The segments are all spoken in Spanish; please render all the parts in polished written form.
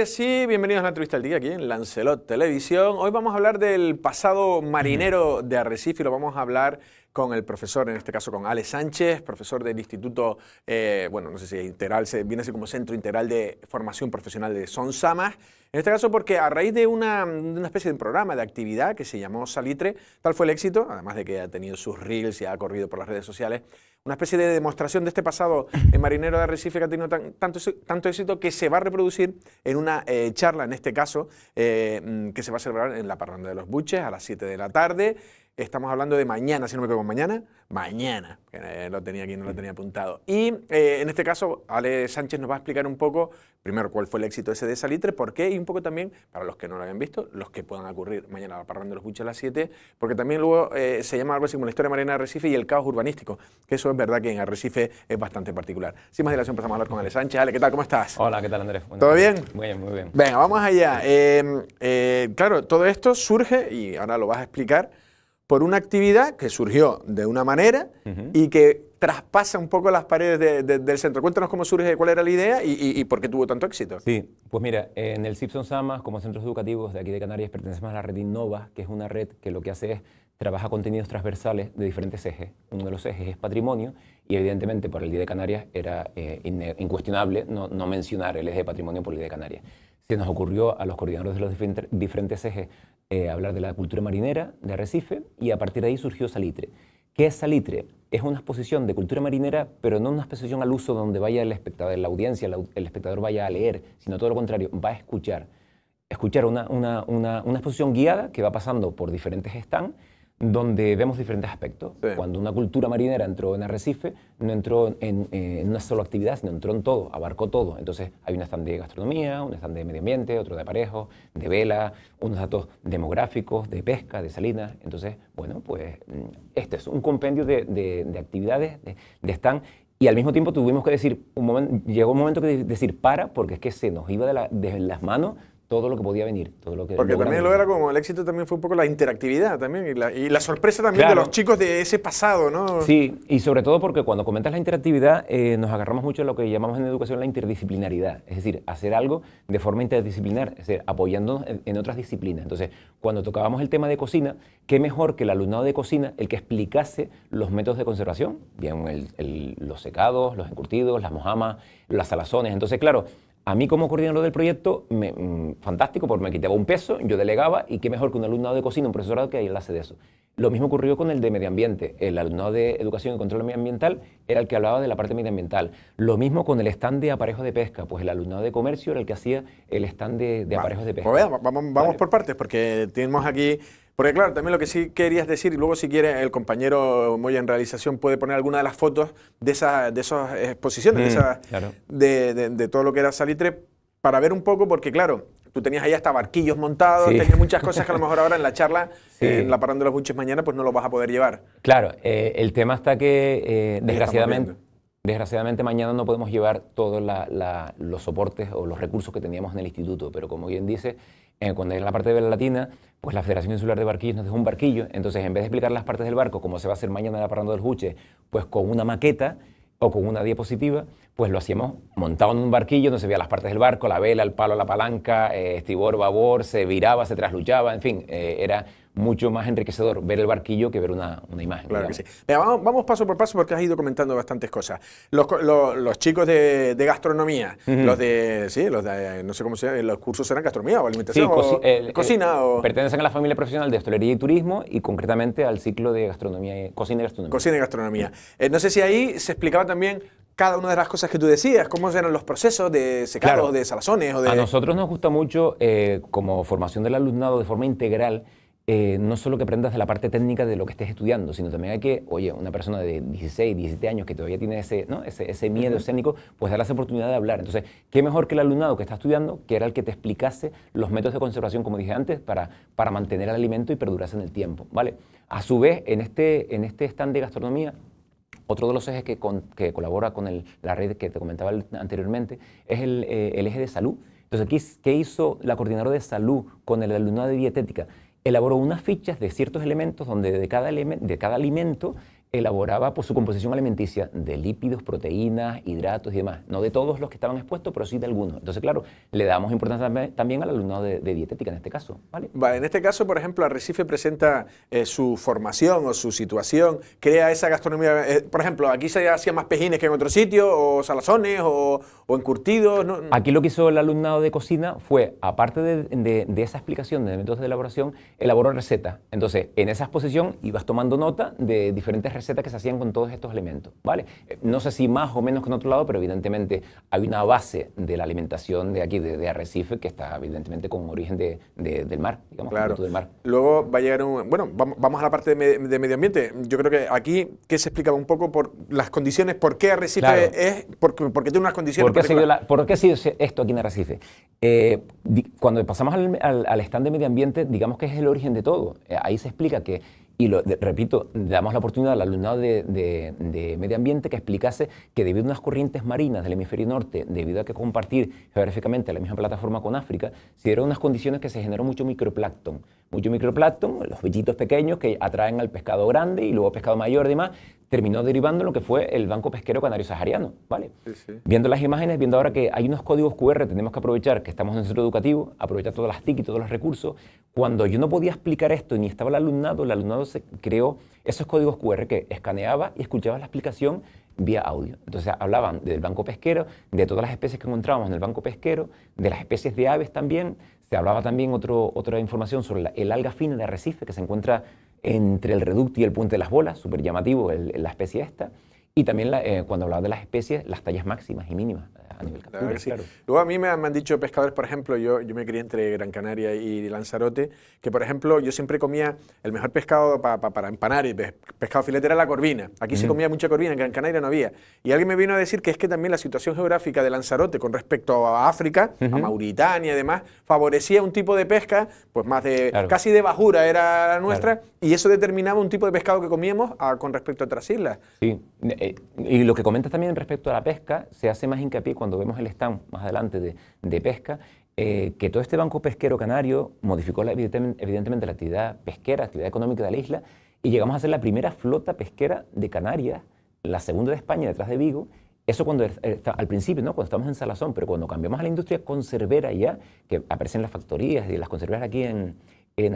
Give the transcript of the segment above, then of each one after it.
tardes y bienvenidos a la entrevista del día aquí en Lancelot Televisión. Hoy vamos a hablar del pasado marinero de Arrecife y lo vamos a hablar con el profesor, en este caso con Ale Sánchez, profesor del Instituto, bueno, no sé si integral, viene así como Centro Integral de Formación Profesional de Son Samas. En este caso porque a raíz de una especie de programa de actividad que se llamó Salitre, tal fue el éxito, además de que ha tenido sus reels y ha corrido por las redes sociales, una especie de demostración de este pasado marinero de Arrecife que ha tenido tanto éxito que se va a reproducir en una charla, en este caso, que se va a celebrar en la Parranda de los Buches a las 7 de la tarde. Estamos hablando de mañana, si no me equivoco, mañana, que lo tenía aquí, no lo tenía apuntado. Y en este caso, Ale Sánchez nos va a explicar un poco, primero, cuál fue el éxito ese de Salitre, por qué, y un poco también, para los que no lo habían visto, los que puedan ocurrir mañana a la Parranda de los Buches a las 7, porque también luego se llama algo así como la historia marina de Arrecife y el caos urbanístico, que eso es verdad que en Arrecife es bastante particular. Sin más dilación, empezamos a hablar con Ale Sánchez. Ale, ¿qué tal? ¿Cómo estás? Hola, ¿qué tal, Andrés? ¿Todo bien? Muy bien, muy bien. Venga, vamos allá. Claro, todo esto surge, y ahora lo vas a explicar, por una actividad que surgió de una manera y que traspasa un poco las paredes del centro. Cuéntanos cómo surge, cuál era la idea y por qué tuvo tanto éxito. Sí, pues mira, en el CIP Son Samas, como centros educativos de aquí de Canarias, pertenecemos a la red Innova, que es una red que lo que hace es trabaja contenidos transversales de diferentes ejes. Uno de los ejes es patrimonio y evidentemente por el Día de Canarias era incuestionable no mencionar el eje de patrimonio por el Día de Canarias. Se nos ocurrió a los coordinadores de los diferentes ejes hablar de la cultura marinera de Arrecife y a partir de ahí surgió Salitre. ¿Qué es Salitre? Es una exposición de cultura marinera, pero no una exposición al uso donde vaya el espectador, la audiencia, el espectador vaya a leer, sino todo lo contrario, va a escuchar. Escuchar una exposición guiada que va pasando por diferentes stands, donde vemos diferentes aspectos. Sí. Cuando una cultura marinera entró en Arrecife, no entró en una sola actividad, sino entró en todo, abarcó todo. Entonces hay un stand de gastronomía, un stand de medio ambiente, otro de aparejos, de vela, unos datos demográficos, de pesca, de salinas. Entonces, bueno, pues este es un compendio de actividades, de stand. Y al mismo tiempo tuvimos que decir, llegó un momento que decir porque es que se nos iba de las manos todo lo que podía venir, todo lo que... Porque también lo era como, el éxito también fue un poco la interactividad también y la sorpresa también de los chicos de ese pasado, ¿no? Sí, y sobre todo porque cuando comentas la interactividad nos agarramos mucho a lo que llamamos en educación la interdisciplinaridad, es decir, hacer algo de forma interdisciplinar, es decir, apoyándonos en otras disciplinas. Entonces, cuando tocábamos el tema de cocina, qué mejor que el alumnado de cocina el que explicase los métodos de conservación, bien los secados, los encurtidos, las mojamas, las salazones. Entonces, claro, a mí como coordinador del proyecto, fantástico, porque me quitaba un peso, yo delegaba, y qué mejor que un alumnado de cocina, un profesorado que hace de eso. Lo mismo ocurrió con el de medio ambiente. El alumnado de educación y control medioambiental era el que hablaba de la parte medioambiental. Lo mismo con el stand de aparejos de pesca, pues el alumnado de comercio era el que hacía el stand de aparejos de pesca. Pues vamos por partes, porque tenemos aquí... Porque claro, también lo que sí querías decir, y luego si quiere el compañero Moya en realización puede poner alguna de las fotos de esas exposiciones, de todo lo que era Salitre, para ver un poco, porque claro, tú tenías ahí hasta barquillos montados, tenías muchas cosas que a lo mejor ahora en la charla, en la Parranda de los Buches mañana, pues no lo vas a poder llevar. Claro, el tema está que desgraciadamente mañana no podemos llevar todos los soportes o los recursos que teníamos en el instituto, pero como bien dice, cuando era la parte de Vela Latina, pues la Federación Insular de Barquillos nos dejó un barquillo, entonces en vez de explicar las partes del barco, como se va a hacer mañana en la Parranda de los Buches, pues con una maqueta o con una diapositiva, pues lo hacíamos montado en un barquillo, donde se veía las partes del barco, la vela, el palo, la palanca, estribor, babor, se viraba, se trasluchaba, en fin, era mucho más enriquecedor ver el barquillo que ver una imagen. Claro que sí. Mira, vamos paso por paso porque has ido comentando bastantes cosas. Los chicos de gastronomía, los de, no sé cómo se llama, los cursos serán gastronomía o alimentación cocina. Pertenecen a la familia profesional de hostelería y turismo y concretamente al ciclo de gastronomía, cocina y gastronomía. Cocina y gastronomía. No sé si ahí se explicaba también cada una de las cosas que tú decías, cómo eran los procesos de secado, de salazones. A nosotros nos gusta mucho, como formación del alumnado de forma integral, no solo que aprendas de la parte técnica de lo que estés estudiando, sino también hay que, oye, una persona de 16, 17 años que todavía tiene ese miedo escénico, pues darle esa oportunidad de hablar. Entonces, ¿qué mejor que el alumnado que está estudiando, que era el que te explicase los métodos de conservación, como dije antes, para mantener el alimento y perdurarse en el tiempo, ¿vale? A su vez, en este stand de gastronomía, otro de los ejes que colabora con la red que te comentaba anteriormente es el eje de salud. Entonces, ¿qué hizo la coordinadora de salud con el alumnado de dietética? Elaboró unas fichas de ciertos elementos donde de cada alimento elaboraba pues, su composición alimenticia de lípidos, proteínas, hidratos y demás. No de todos los que estaban expuestos, pero sí de algunos. Entonces, claro, le damos importancia también al alumnado de dietética en este caso. ¿Vale? Vale, en este caso, por ejemplo, Arrecife presenta su formación o su situación, crea esa gastronomía. Por ejemplo, aquí se hacían más pejines que en otro sitio, o salazones, o encurtidos. ¿No? Aquí lo que hizo el alumnado de cocina fue, aparte de esa explicación de métodos de elaboración, elaboró recetas. Entonces, en esa exposición ibas tomando nota de diferentes recetas que se hacían con todos estos elementos, ¿vale? No sé si más o menos que en otro lado, pero evidentemente hay una base de la alimentación de aquí, de Arrecife, que está evidentemente con origen del mar, digamos, claro. Del mar. Luego va a llegar un... Bueno, vamos a la parte de medio ambiente. Yo creo que aquí, que se explicaba un poco por las condiciones, por qué Arrecife claro. es... Porque tiene unas condiciones... ¿Por qué ha sido esto aquí en Arrecife? Cuando pasamos al stand de medio ambiente, digamos que es el origen de todo. Ahí se explica que... Y repito, damos la oportunidad al alumnado de medio ambiente que explicase que debido a unas corrientes marinas del hemisferio norte, debido a que compartir geográficamente la misma plataforma con África, se dieron unas condiciones que se generó mucho microplancton. Mucho microplancton, los bichitos pequeños que atraen al pescado grande y luego pescado mayor y demás, terminó derivando en lo que fue el Banco Pesquero Canario Sahariano, ¿vale? Sí, sí. Viendo las imágenes, viendo ahora que hay unos códigos QR, tenemos que aprovechar que estamos en el centro educativo, aprovechar todas las TIC y todos los recursos. Cuando yo no podía explicar esto ni estaba el alumnado se creó esos códigos QR que escaneaba y escuchaba la explicación vía audio. Entonces hablaban del banco pesquero, de todas las especies que encontrábamos en el banco pesquero, de las especies de aves también. Se hablaba también otra información sobre el alga fina de Arrecife que se encuentra entre el reducto y el puente de las bolas, súper llamativo la especie esta. Y también cuando hablaba de las especies, las tallas máximas y mínimas a nivel captura, sí. claro. Luego a mí me han dicho pescadores, por ejemplo, yo me crié entre Gran Canaria y Lanzarote, que por ejemplo yo siempre comía el mejor pescado para empanar, y pescado filete era la corvina. Aquí se comía mucha corvina, en Gran Canaria no había. Y alguien me vino a decir que es que también la situación geográfica de Lanzarote con respecto a África, a Mauritania y demás, favorecía un tipo de pesca, pues más de Claro. casi de bajura era la nuestra, Claro. y eso determinaba un tipo de pescado que comíamos con respecto a otras islas. Sí, y lo que comentas también respecto a la pesca, se hace más hincapié cuando vemos el stand más adelante de pesca, que todo este banco pesquero canario modificó evidentemente la actividad pesquera, actividad económica de la isla, y llegamos a ser la primera flota pesquera de Canarias, la segunda de España detrás de Vigo. Eso cuando al principio, ¿no? Cuando estamos en Salazón, pero cuando cambiamos a la industria conservera ya, que aparecen las factorías y las conserveras aquí en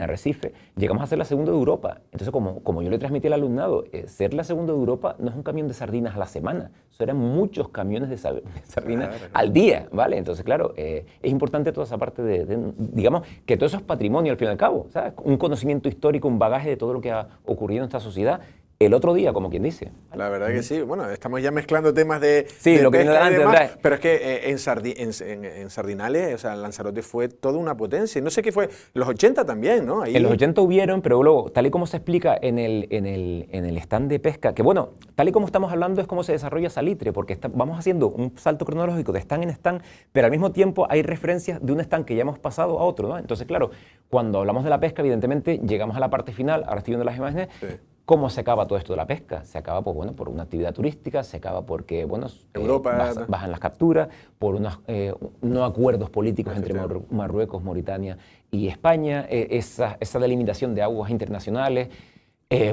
Arrecife, llegamos a ser la segunda de Europa. Entonces, como yo le transmití al alumnado, ser la segunda de Europa no es un camión de sardinas a la semana, eso eran muchos camiones de sardinas al día, ¿vale? Entonces, claro, es importante toda esa parte digamos, que todo eso es patrimonio al fin y al cabo, ¿sabes? Un conocimiento histórico, un bagaje de todo lo que ha ocurrido en esta sociedad, el otro día, como quien dice. La verdad que sí. Bueno, estamos ya mezclando temas de lo que pesca y viene demás, delante, pero es que en Sardinales, o sea, Lanzarote fue toda una potencia. No sé qué fue, los 80 también, ¿no? Ahí... En los 80 hubieron, pero luego, tal y como se explica en el stand de pesca, que bueno, tal y como estamos hablando es cómo se desarrolla Salitre, porque vamos haciendo un salto cronológico de stand en stand, pero al mismo tiempo hay referencias de un stand que ya hemos pasado a otro, ¿no? Entonces, claro, cuando hablamos de la pesca, evidentemente, llegamos a la parte final, ahora estoy viendo las imágenes. Sí. ¿Cómo se acaba todo esto de la pesca? Se acaba pues, bueno, por una actividad turística, se acaba porque bueno, bajan las capturas, por unos no acuerdos políticos entre Marruecos, Mauritania y España, esa delimitación de aguas internacionales,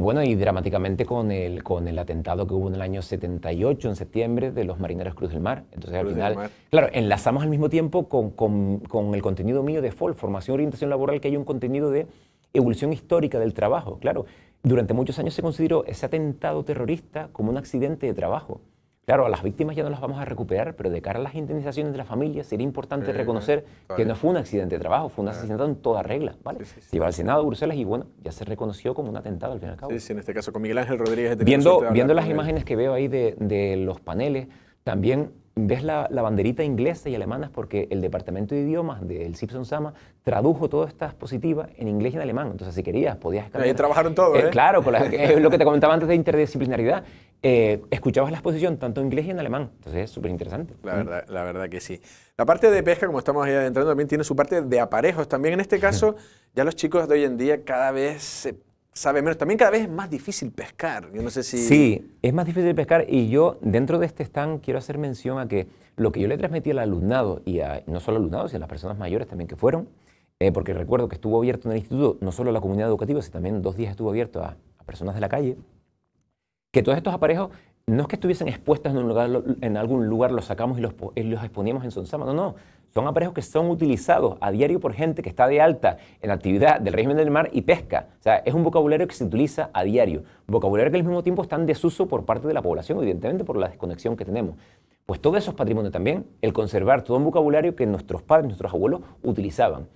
bueno, y dramáticamente con el atentado que hubo en el año 78, en septiembre, de los marineros Cruz del Mar. Entonces, al final, claro, enlazamos al mismo tiempo con el contenido mío de FOL, Formación y Orientación Laboral, que hay un contenido de evolución histórica del trabajo, claro. Durante muchos años se consideró ese atentado terrorista como un accidente de trabajo. Claro, a las víctimas ya no las vamos a recuperar, pero de cara a las indemnizaciones de la familia sería importante reconocer que no fue un accidente de trabajo, fue un asesinato en toda regla, ¿vale? Se lleva al Senado de Bruselas y bueno, ya se reconoció como un atentado al fin y al cabo. Sí, en este caso con Miguel Ángel Rodríguez. Viendo las imágenes que veo ahí de los paneles, también ves la banderita inglesa y alemana porque el Departamento de Idiomas del Simpson Sama tradujo todas estas diapositivas en inglés y en alemán. Entonces, si querías, podías escanear. Ahí trabajaron todo, ¿eh? Claro, es lo que te comentaba antes de interdisciplinaridad. Escuchabas la exposición tanto en inglés y en alemán. Entonces, es súper interesante. La verdad que sí. La parte de pesca, como estamos ahí adentrando, también tiene su parte de aparejos. También en este caso, ya los chicos de hoy en día cada vez sabe menos. También cada vez es más difícil pescar. Yo no sé si... Sí, es más difícil pescar y yo dentro de este stand quiero hacer mención a que lo que yo le transmití al alumnado y no solo al alumnado, sino a las personas mayores también que fueron, porque recuerdo que estuvo abierto en el instituto no solo a la comunidad educativa, sino también 2 días estuvo abierto a personas de la calle, que todos estos aparejos no es que estuviesen expuestos en, un lugar, en algún lugar, los sacamos y los exponíamos en Sonsama, no. Son aparejos que son utilizados a diario por gente que está de alta en la actividad del régimen del mar y pesca. O sea, es un vocabulario que se utiliza a diario. Vocabulario que al mismo tiempo está en desuso por parte de la población, evidentemente por la desconexión que tenemos. Pues todo eso es patrimonio también, el conservar todo un vocabulario que nuestros padres, nuestros abuelos utilizaban.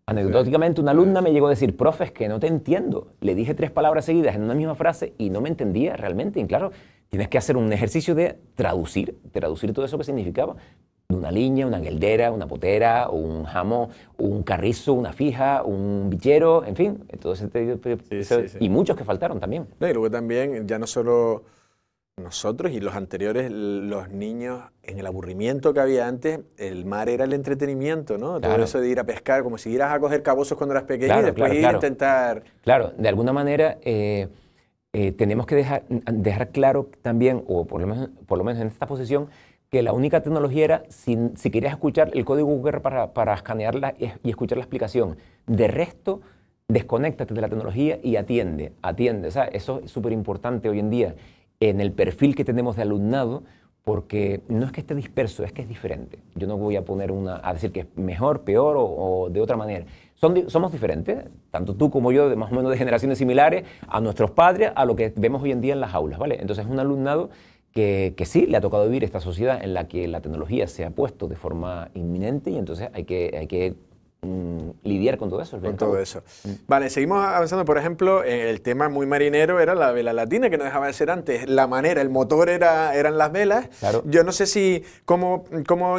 Anecdóticamente, una alumna me llegó a decir, profe, es que no te entiendo. Le dije 3 palabras seguidas en una misma frase y no me entendía realmente. Y claro, tienes que hacer un ejercicio de traducir todo eso que significaba. Una liña, una gueldera, una potera, un jamo, un carrizo, una fija, un bichero, en fin. Todo ese, y muchos que faltaron también. No, y luego también, ya no solo nosotros y los anteriores, los niños, en el aburrimiento que había antes, el mar era el entretenimiento, ¿no? Claro. Todo eso de ir a pescar, como si iras a coger cabozos cuando eras pequeño y después ir a intentar... Claro, de alguna manera tenemos que dejar claro también, o por lo menos en esta posición, que la única tecnología era si querías escuchar el código QR para escanearla y escuchar la explicación. De resto, desconéctate de la tecnología y atiende. O sea, eso es súper importante hoy en día en el perfil que tenemos de alumnado, porque no es que esté disperso, es que es diferente. Yo no voy a poner a decir que es mejor, peor o de otra manera. Somos diferentes, tanto tú como yo, de más o menos de generaciones similares, a nuestros padres, a lo que vemos hoy en día en las aulas, ¿vale? Entonces es un alumnado que sí le ha tocado vivir esta sociedad en la que la tecnología se ha puesto de forma inminente y entonces hay que lidiar con todo eso. Con todo eso. Vale, seguimos avanzando. Por ejemplo, el tema muy marinero era la vela latina, que no dejaba de ser antes. La manera, el motor eran las velas. Claro. Yo no sé si cómo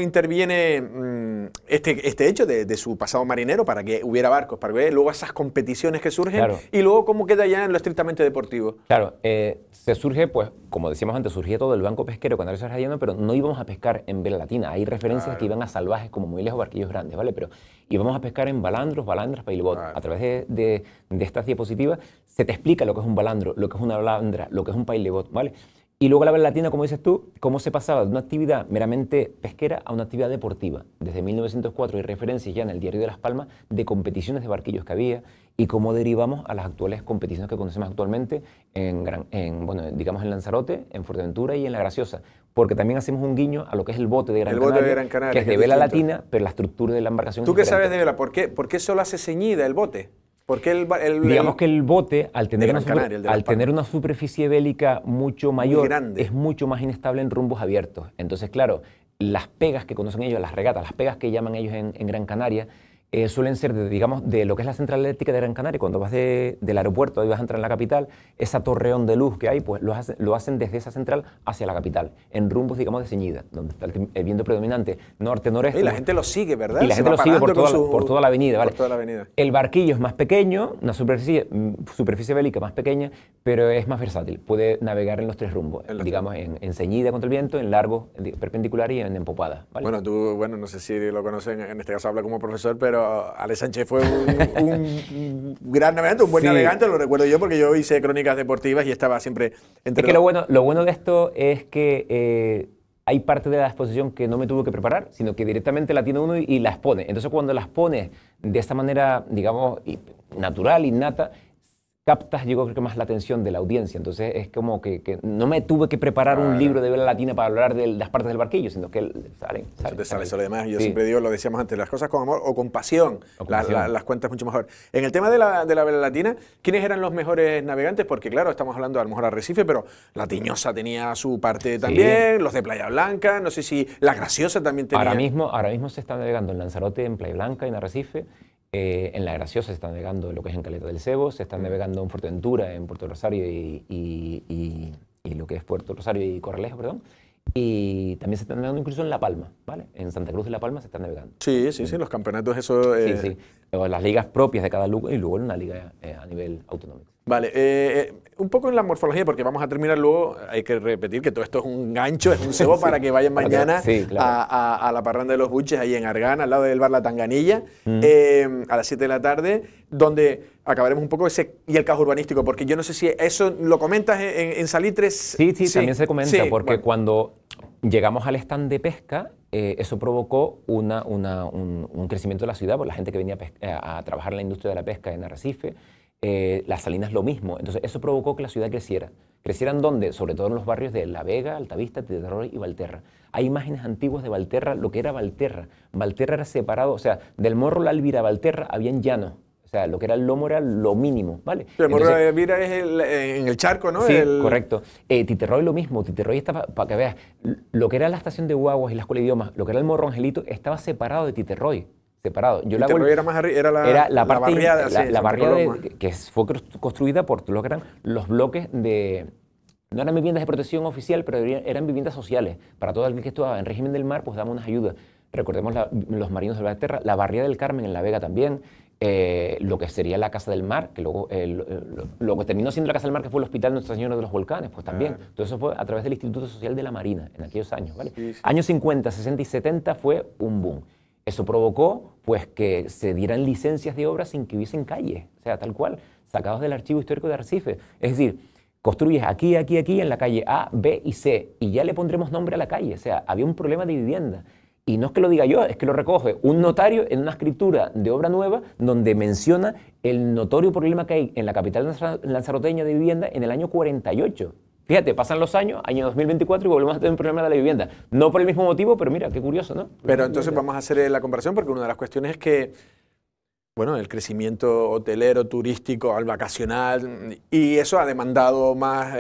interviene este hecho de su pasado marinero para que hubiera barcos, para que luego esas competiciones que surgen, claro, y luego cómo queda ya en lo estrictamente deportivo. Claro, se surge, pues, como decíamos antes, surgía todo el banco pesquero cuando era Sarjano, pero no íbamos a pescar en vela latina. Hay referencias que iban a salvajes como muelles o barquillos grandes, ¿vale? Pero íbamos a pescar en balandros, pailibot. A través de estas diapositivas se te explica lo que es un balandro, lo que es una balandra, lo que es un pailibot, ¿vale? Y luego la vela latina, como dices tú, cómo se pasaba de una actividad meramente pesquera a una actividad deportiva. Desde 1904 hay referencias ya en el Diario de Las Palmas de competiciones de barquillos que había y cómo derivamos a las actuales competiciones que conocemos actualmente bueno, digamos en Lanzarote, en Fuerteventura y en La Graciosa. Porque también hacemos un guiño a lo que es el bote de Gran Canaria, que es de vela latina, pero la estructura de la embarcación es diferente. ¿Tú qué sabes de vela? ¿Por qué solo hace ceñida el bote? Porque digamos que el bote, al tener una superficie bélica mucho mayor, es mucho más inestable en rumbos abiertos. Entonces, claro, las pegas que conocen ellos, las regatas, las pegas que llaman ellos en Gran Canaria, suelen ser, de lo que es la central eléctrica de Gran Canaria. Cuando vas del aeropuerto y vas a entrar en la capital, esa torreón de luz que hay, pues lo hacen desde esa central hacia la capital, en rumbos, digamos, de ceñida, donde está el viento predominante norte-noreste. Y la gente lo sigue, ¿verdad? Y la gente lo sigue por toda la avenida, ¿vale? Por toda la avenida. El barquillo es más pequeño, una superficie bélica más pequeña, pero es más versátil. Puede navegar en los 3 rumbos, digamos, en ceñida contra el viento, en largo, perpendicular y en empopada, ¿vale? Bueno, tú, no sé si lo conocen, en este caso habla como profesor, pero Ale Sánchez fue un gran navegante, un buen navegante, lo recuerdo yo porque yo hice crónicas deportivas y estaba siempre entre... Es que lo bueno de esto es que hay parte de la exposición que no me tuve que preparar, sino que directamente la tiene uno y la expone. Entonces cuando la expones de esta manera, digamos, natural, innata, captas, yo creo que más la atención de la audiencia. Entonces es como que no me tuve que preparar un libro de vela latina para hablar de las partes del barquillo, sino que salen. Eso lo demás. Yo siempre digo, lo decíamos antes, las cosas con amor o con pasión, las cuentas mucho mejor. En el tema de la vela latina, ¿quiénes eran los mejores navegantes? Porque claro, estamos hablando a lo mejor de Arrecife, pero la Tiñosa tenía su parte también, los de Playa Blanca, no sé si la Graciosa también tenía... Ahora mismo se está navegando en Lanzarote, en Playa Blanca, en Arrecife. En La Graciosa se está navegando lo que es en Caleta del Cebo, se está navegando en Fuerteventura, en Puerto Rosario y lo que es Puerto Rosario y Corralejo, perdón. Y también se está navegando incluso en La Palma, ¿vale? En Santa Cruz de La Palma se está navegando. Sí, los campeonatos, eso... Sí. Las ligas propias de cada lugar y luego una liga a nivel autonómico. Vale, un poco en la morfología, porque vamos a terminar luego, hay que repetir que todo esto es un gancho, es un cebo para que vayan mañana a la parranda de los Buches, ahí en Argana, al lado del bar La Tanganilla, a las 7 de la tarde, donde acabaremos un poco y el caos urbanístico, porque yo no sé si eso lo comentas en Salitres. Sí, también se comenta, porque cuando llegamos al stand de pesca, eso provocó un crecimiento de la ciudad, por la gente que venía a trabajar en la industria de la pesca en Arrecife, Las Salinas lo mismo. Entonces eso provocó que la ciudad creciera. ¿Crecieran dónde? Sobre todo en los barrios de La Vega, Altavista, Titerroy y Valterra. Hay imágenes antiguas de Valterra, lo que era Valterra. Valterra era separado, o sea, del Morro La Elvira a Valterra habían llanos. O sea, lo que era el lomo era lo mínimo, ¿vale? El Morro La Elvira es en el charco, ¿no? Sí, correcto. Titerroy lo mismo. Titerroy estaba, para que veas, lo que era la estación de guaguas y la escuela de idiomas, lo que era el Morro Angelito, estaba separado de Titerroy. Separado. Titerroy era más arriba, era la parte, barriada, la barriada que fue construida por lo que eran los bloques de... No eran viviendas de protección oficial, pero eran viviendas sociales. Para todo aquel que estuviera en régimen del mar, pues daban unas ayudas. Recordemos los marinos de Valterra, la barriada del Carmen en La Vega también, lo que sería la Casa del Mar, que luego lo que terminó siendo la Casa del Mar, que fue el Hospital Nuestra Señora de los Volcanes, pues también. Claro. Todo eso fue a través del Instituto Social de la Marina, en aquellos años, ¿vale? Sí, sí. Años 50, 60 y 70 fue un boom. Eso provocó, pues, que se dieran licencias de obra sin que hubiesen calles, o sea, tal cual, sacados del Archivo Histórico de Arrecife. Es decir, construyes aquí, aquí, aquí, en la calle A, B y C, y ya le pondremos nombre a la calle. O sea, había un problema de vivienda. Y no es que lo diga yo, es que lo recoge un notario en una escritura de obra nueva donde menciona el notorio problema que hay en la capital lanzaroteña de vivienda en el año 48. Fíjate, pasan los años, año 2024, y volvemos a tener un problema de la vivienda. No por el mismo motivo, pero mira, qué curioso, ¿no? Pero entonces vamos a hacer la comparación, porque una de las cuestiones es que, bueno, el crecimiento hotelero, turístico, al vacacional, y eso ha demandado más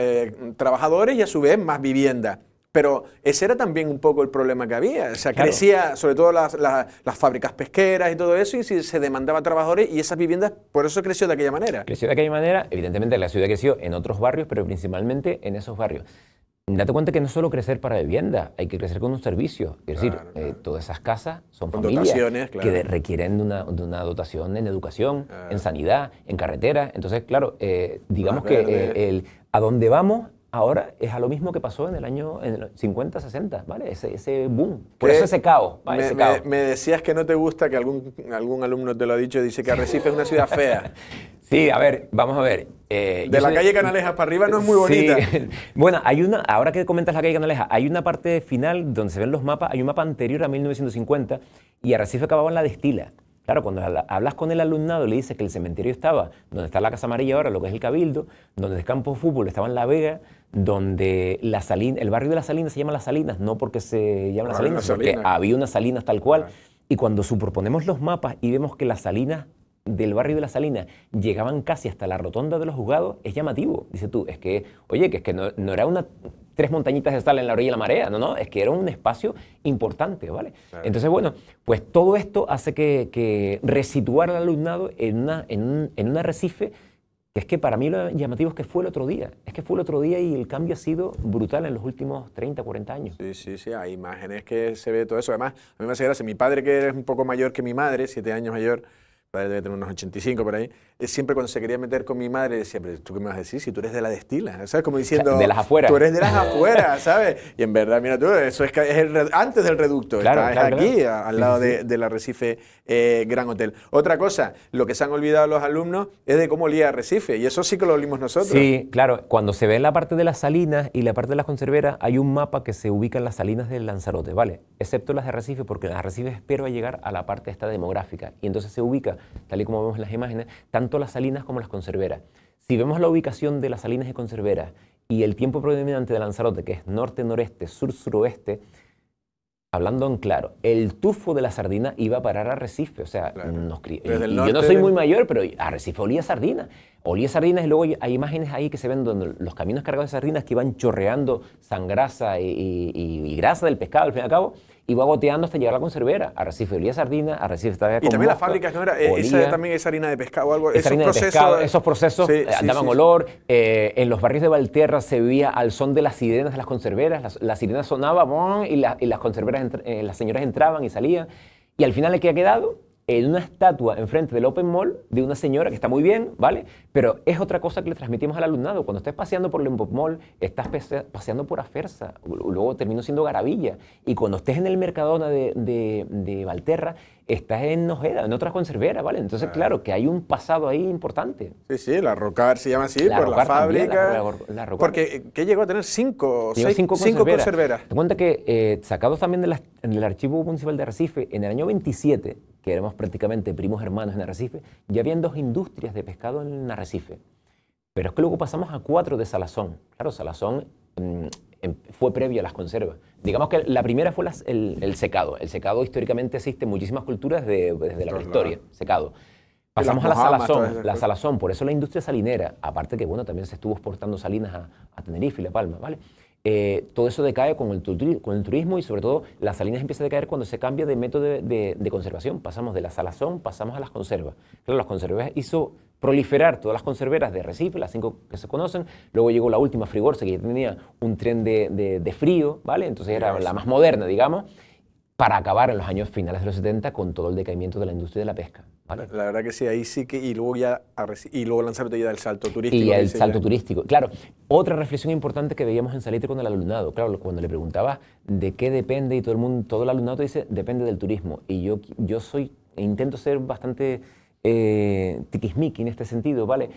trabajadores y a su vez más vivienda. Pero ese era también un poco el problema que había. O sea, claro, crecía sobre todo las fábricas pesqueras y todo eso, y se demandaba trabajadores, y esas viviendas, por eso creció de aquella manera. Creció de aquella manera, evidentemente la ciudad creció en otros barrios, pero principalmente en esos barrios. Date cuenta que no es solo crecer para vivienda, hay que crecer con un servicio. Es decir, claro. Todas esas casas son con familias claro, que requieren de una dotación en educación, claro, en sanidad, en carretera. Entonces, claro, digamos que a dónde vamos ahora es a lo mismo que pasó en el año 50, 60, ¿vale? Ese boom. Por eso ese caos. ¿Vale? Me decías que no te gusta, que algún alumno te lo ha dicho, dice que Arrecife es una ciudad fea. Sí, a ver, vamos a ver. De la calle Canalejas para arriba no es muy bonita. Sí. Bueno, ahora que comentas la calle Canalejas, hay una parte final donde se ven los mapas, hay un mapa anterior a 1950 y Arrecife acababa en la Destila. Claro, cuando hablas con el alumnado, le dices que el cementerio estaba donde está la Casa Amarilla ahora, lo que es el Cabildo, donde el campo de fútbol estaba en La Vega, donde el barrio de Las Salinas se llama Las Salinas, no porque se llama Las Salinas, sino porque había unas salinas tal cual. Claro. Y cuando superponemos los mapas y vemos que las salinas del barrio de Las Salinas llegaban casi hasta la rotonda de los juzgados, es llamativo. Dices tú, es que, oye, que no era 3 montañitas de sal en la orilla de la marea, no, es que era un espacio importante, ¿vale? Claro. Entonces, bueno, pues todo esto hace que resituar al alumnado en un Arrecife, que es que para mí lo llamativo es que fue el otro día. Es que fue el otro día y el cambio ha sido brutal en los últimos 30, 40 años. Sí, hay imágenes que se ve todo eso. Además, a mí me hace gracia, mi padre, que es un poco mayor que mi madre, 7 años mayor, padre debe tener unos 85 por ahí, siempre cuando se quería meter con mi madre decía, pero ¿tú qué me vas a decir si tú eres de la Destila? ¿Sabes? Como diciendo, de las afueras. Tú eres de las afueras, ¿sabes? Y en verdad, mira tú, eso es antes del reducto, claro, es aquí, claro, al lado del Arrecife Gran Hotel. Otra cosa, lo que se han olvidado los alumnos es de cómo olía Arrecife, y eso sí que lo olimos nosotros. Sí, claro, cuando se ve la parte de las salinas y la parte de las conserveras, hay un mapa que se ubica en las salinas del Lanzarote, ¿vale? Excepto las de Arrecife, porque las de Arrecife espero a llegar a la parte esta demográfica, y entonces se ubica, tal y como vemos en las imágenes, tanto las salinas como las conserveras. Si vemos la ubicación de las salinas y conserveras y el tiempo predominante de Lanzarote, que es norte-noreste, sur-suroeste, hablando en claro, el tufo de la sardina iba a parar a Arrecife. O sea, claro, y yo no soy muy mayor, pero Arrecife olía sardina. Olía sardinas, y luego hay imágenes ahí que se ven donde los camiones cargados de sardinas que iban chorreando sangrasa y grasa del pescado, al fin y al cabo, iba goteando hasta llegar a la conservera. Arrecife olía sardina, Arrecife estaba con y también mosca, las fábricas, ¿no era? También es harina de pescado o algo. Esos procesos daban olor. En los barrios de Valterra se vivía al son de las sirenas de las conserveras. Las sirenas sonaban y las conserveras, las señoras entraban y salían. Y al final, ¿qué ha quedado? En una estatua enfrente del Open Mall de una señora que está muy bien, ¿vale? Pero es otra cosa que le transmitimos al alumnado. Cuando estés paseando por el Open Mall, estás paseando por Afersa, luego termino siendo Garavilla. Y cuando estés en el Mercadona de Valterra, estás en Nojeda, en otras conserveras, ¿vale? Entonces, claro, que hay un pasado ahí importante. Sí, la Rocar se llama así, por la fábrica. La Rocar. Porque, ¿qué llegó a tener? 5 conserveras. Te cuenta que, sacados también del Archivo Municipal de Arrecife, en el año 27, que éramos prácticamente primos hermanos en Arrecife, ya habían 2 industrias de pescado en Arrecife. Pero es que luego pasamos a 4 de salazón. Claro, salazón fue previo a las conservas. Digamos que la primera fue el secado. El secado históricamente existe en muchísimas culturas desde la prehistoria, secado. Pasamos a la salazón, por eso la industria salinera, aparte que bueno, también se estuvo exportando salinas a Tenerife y La Palma, ¿vale? Todo eso decae con el turismo y sobre todo las salinas empiezan a decaer cuando se cambia de método de conservación. Pasamos de la salazón, pasamos a las conservas. Claro, las conservas hizo proliferar todas las conserveras de Recife, las 5 que se conocen. Luego llegó la última, Frigorce, que ya tenía un tren de frío, ¿vale? Entonces era la más moderna, digamos, para acabar en los años finales de los 70 con todo el decaimiento de la industria de la pesca, ¿vale? La verdad que sí, ahí sí que, y luego Lanzarote ya del salto turístico. Y el salto turístico. Claro, otra reflexión importante que veíamos en Salitre con el alumnado, claro, cuando le preguntaba de qué depende y todo el alumnado dice, depende del turismo. Y yo intento ser bastante tiquismiqui en este sentido, ¿vale?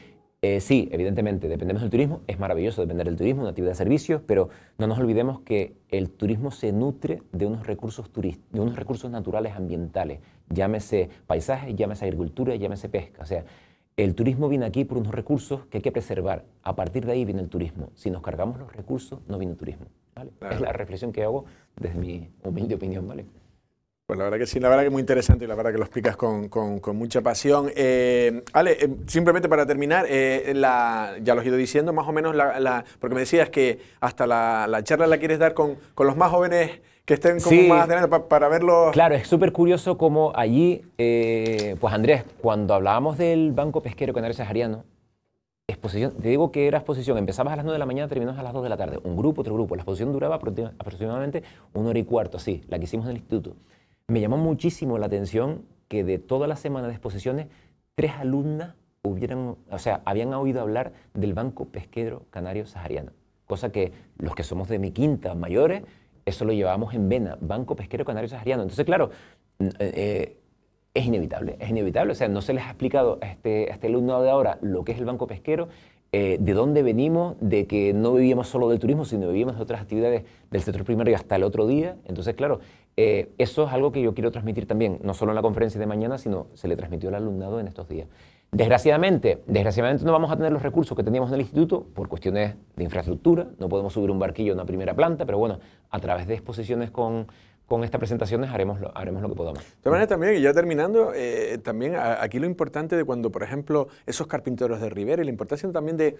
Sí, evidentemente, dependemos del turismo, es maravilloso depender del turismo, una actividad de servicios, pero no nos olvidemos que el turismo se nutre de unos recursos naturales ambientales, llámese paisaje, llámese agricultura, llámese pesca. O sea, el turismo viene aquí por unos recursos que hay que preservar. A partir de ahí viene el turismo. Si nos cargamos los recursos, no viene el turismo, ¿vale? Claro. Es la reflexión que hago desde mi humilde opinión, ¿vale? Pues la verdad que sí, la verdad que es muy interesante y la verdad que lo explicas con mucha pasión. Ale, simplemente para terminar, ya lo he ido diciendo, más o menos, porque me decías que hasta la charla la quieres dar con los más jóvenes que estén como sí, más adelante para verlo. Claro, es súper curioso como allí, pues Andrés, cuando hablábamos del Banco Pesquero Canario Sahariano, exposición, te digo que era exposición, empezabas a las 9 de la mañana, terminabas a las 2 de la tarde, un grupo, otro grupo, la exposición duraba aproximadamente 1 hora y cuarto, así, la que hicimos en el instituto. Me llamó muchísimo la atención que de toda la semana de exposiciones, 3 alumnas habían oído hablar del Banco Pesquero Canario Sahariano, cosa que los que somos de mi quinta mayores, eso lo llevábamos en vena, Banco Pesquero Canario Sahariano. Entonces, claro, es inevitable, o sea, no se les ha explicado a este alumno de ahora lo que es el Banco Pesquero, de dónde venimos, de que no vivíamos solo del turismo, sino vivíamos de otras actividades del sector primario hasta el otro día. Entonces, claro, eso es algo que yo quiero transmitir también, no solo en la conferencia de mañana, sino se le transmitió al alumnado en estos días. Desgraciadamente no vamos a tener los recursos que teníamos en el instituto por cuestiones de infraestructura, no podemos subir un barquillo a una primera planta, pero bueno, a través de exposiciones con estas presentaciones haremos lo que podamos. De todas maneras también, y ya terminando, también aquí lo importante de cuando, por ejemplo, esos carpinteros de Rivera, y la importancia también de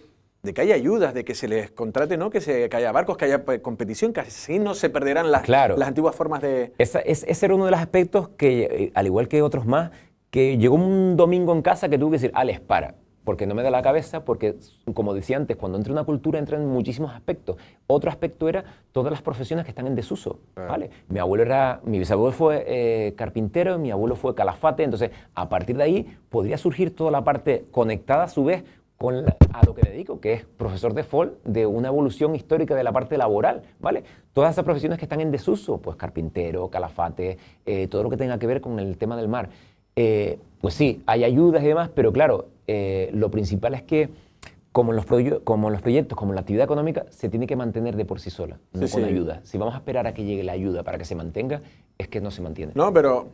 que haya ayudas, de que se les contrate, ¿no? que haya barcos, que haya competición, que así no se perderán las antiguas formas de... Ese era uno de los aspectos que, al igual que otros más, que llegó un domingo en casa que tuve que decir, Alex, para, porque no me da la cabeza, porque, como decía antes, cuando entra una cultura entran muchísimos aspectos. Otro aspecto era todas las profesiones que están en desuso, ¿vale? Mi bisabuelo fue carpintero, mi abuelo fue calafate, entonces, a partir de ahí, podría surgir toda la parte conectada, a su vez, a lo que me dedico, que es profesor de FOL, de una evolución histórica de la parte laboral, ¿vale? Todas esas profesiones que están en desuso, pues carpintero, calafate, todo lo que tenga que ver con el tema del mar. Pues sí, hay ayudas y demás, pero claro, lo principal es que, como en los proyectos, como en la actividad económica, se tiene que mantener de por sí sola, no con ayuda. Si vamos a esperar a que llegue la ayuda para que se mantenga, es que no se mantiene. No, pero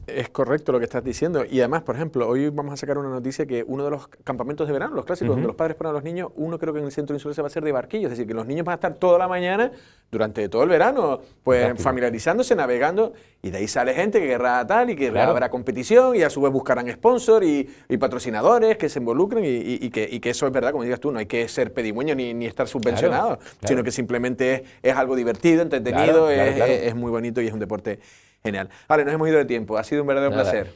es correcto lo que estás diciendo. Y además, por ejemplo, hoy vamos a sacar una noticia que uno de los campamentos de verano, los clásicos, donde los padres ponen a los niños, uno creo que en el centro insular se va a hacer de barquillo. Es decir, que los niños van a estar toda la mañana, durante todo el verano, pues familiarizándose, navegando, y de ahí sale gente que querrá tal y que habrá competición, y a su vez buscarán sponsor y patrocinadores que se involucren, y que eso es verdad, como digas tú, no hay que ser pedigüeño ni estar subvencionado, sino que simplemente es algo divertido, entretenido, es muy bonito y es un deporte genial. Vale, nos hemos ido de tiempo. Ha sido un verdadero placer.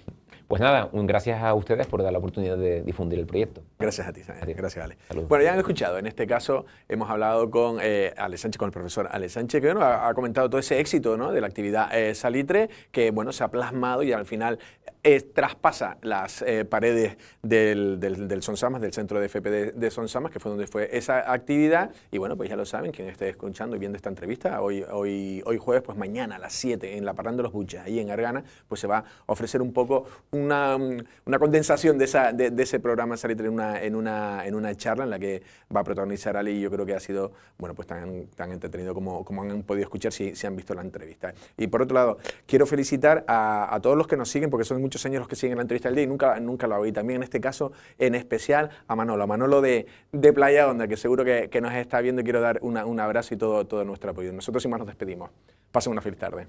Pues nada, gracias a ustedes por dar la oportunidad de difundir el proyecto. Gracias a ti, gracias, Ale. Saludos. Bueno, ya han escuchado, en este caso hemos hablado con Ale Sánchez, con el profesor Ale Sánchez, que bueno, ha comentado todo ese éxito, ¿no?, de la actividad Salitre, que bueno, se ha plasmado y al final traspasa las paredes del Sonsamas, del centro de FP de Sonsamas, que fue donde fue esa actividad. Y bueno, pues ya lo saben, quien esté escuchando y viendo esta entrevista, hoy jueves, pues mañana a las 7 en la Parranda de los Buches, ahí en Argana, pues se va a ofrecer un poco una condensación de ese programa Salitre en una charla en la que va a protagonizar Ali, y yo creo que ha sido, bueno, pues tan entretenido como han podido escuchar si han visto la entrevista. Y por otro lado, quiero felicitar a todos los que nos siguen, porque son muchos años los que siguen la entrevista del día y nunca la oí. También en este caso, en especial, a Manolo de Playa Honda, que seguro que nos está viendo, y quiero dar un abrazo y todo nuestro apoyo. Nosotros sin más nos despedimos. Pasen una feliz tarde.